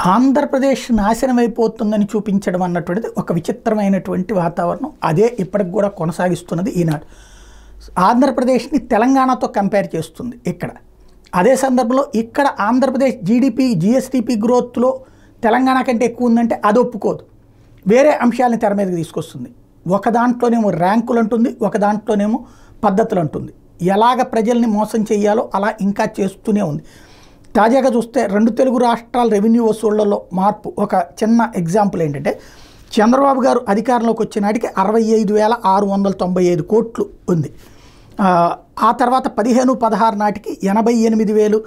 ఆంధ్రప్రదేశ్ నాశనం అయిపోతుందని చూపించడం అన్నటువంటిది ఒక విచిత్రమైనటువంటి వాతావరణం. అదే ఇప్పటికి కూడా కొనసాగిస్తున్నది ఈనాడు. ఆంధ్రప్రదేశ్ని తెలంగాణతో కంపేర్ చేస్తుంది ఇక్కడ. అదే సందర్భంలో ఇక్కడ ఆంధ్రప్రదేశ్ జీడిపి జిఎస్టిపి గ్రోత్లో తెలంగాణ కంటే ఎక్కువ ఉందంటే అది ఒప్పుకోదు. వేరే అంశాలని తెర మీదకి తీసుకొస్తుంది. ఒక దాంట్లోనేమో ర్యాంకులు అంటుంది, ఒక దాంట్లోనేమో పద్ధతులు అంటుంది. ఎలాగ ప్రజల్ని మోసం చేయాలో అలా ఇంకా చేస్తూనే ఉంది. తాజాగా చూస్తే 2 తెలుగు రాష్ట్రాల రెవెన్యూ వసూళ్లలో మార్పు. ఒక చిన్న ఎగ్జాంపుల్ ఏంటంటే, చంద్రబాబు గారు అధికారంలోకి వచ్చే నాటికి 65,695 కోట్లు ఉంది. ఆ తర్వాత 15-16 నాటికి 88,000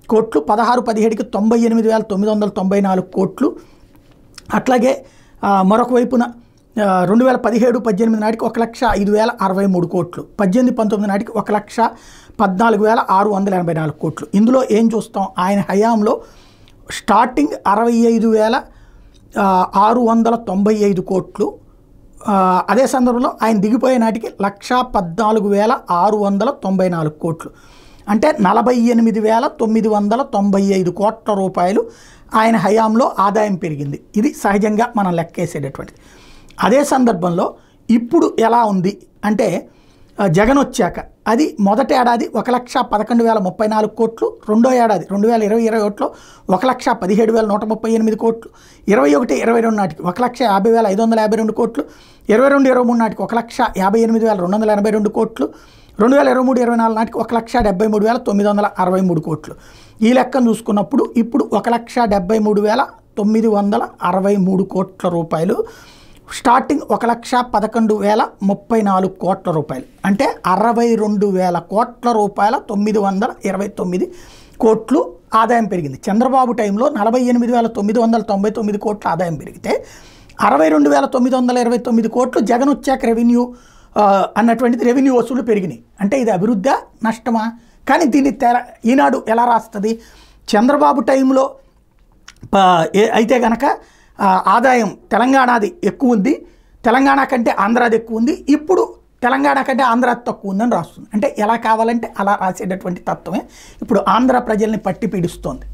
కోట్లు, 16-17కి 98,994 కోట్లు. అట్లాగే మరొక వైపున 2017-18 నాటికి 1,05,063 కోట్లు, 18-19 నాటికి 1,14,684 కోట్లు. ఇందులో ఏం చూస్తాం, ఆయన హయాంలో స్టార్టింగ్ 65,695 కోట్లు. అదే సందర్భంలో ఆయన దిగిపోయే నాటికి 1,14,694 కోట్లు. అంటే 48,995 కోట్ల రూపాయలు ఆయన హయాంలో ఆదాయం పెరిగింది. ఇది సహజంగా మనం లెక్కేసేటటువంటిది. అదే సందర్భంలో ఇప్పుడు ఎలా ఉంది అంటే, జగన్ వచ్చాక అది మొదటి ఏడాది 1,11,034 కోట్లు, రెండో ఏడాది 2020-21లో 1,17,138 కోట్లు, 21-22 నాటికి 1,50,552 కోట్లు, 22-23 నాటికి 1,58,282 కోట్లు, 2023-24 నాటికి 1,73,963 కోట్లు. ఈ లెక్కను చూసుకున్నప్పుడు ఇప్పుడు 1,73,963 కోట్ల రూపాయలు. స్టార్టింగ్ 1,11,034 కోట్ల రూపాయలు. అంటే 62,000 కోట్ల రూపాయల 929 కోట్లు ఆదాయం పెరిగింది. చంద్రబాబు టైంలో 48,999 కోట్ల ఆదాయం పెరిగితే 62,929 కోట్లు జగన్ వచ్చాక రెవెన్యూ అన్నటువంటిది రెవెన్యూ వసూలు పెరిగినాయి. అంటే ఇది అభివృద్ధా నష్టమా? కానీ దీన్ని ఈనాడు ఎలా రాస్తుంది, చంద్రబాబు టైంలో అయితే కనుక ఆదాయం తెలంగాణది ఎక్కువ ఉంది, తెలంగాణ కంటే ఆంధ్రాది ఎక్కువ ఉంది, ఇప్పుడు తెలంగాణ కంటే ఆంధ్రాది తక్కువ ఉందని రాస్తుంది. అంటే ఎలా కావాలంటే అలా రాసేటటువంటి తత్వమే ఇప్పుడు ఆంధ్ర ప్రజల్ని పట్టి పీడిస్తోంది.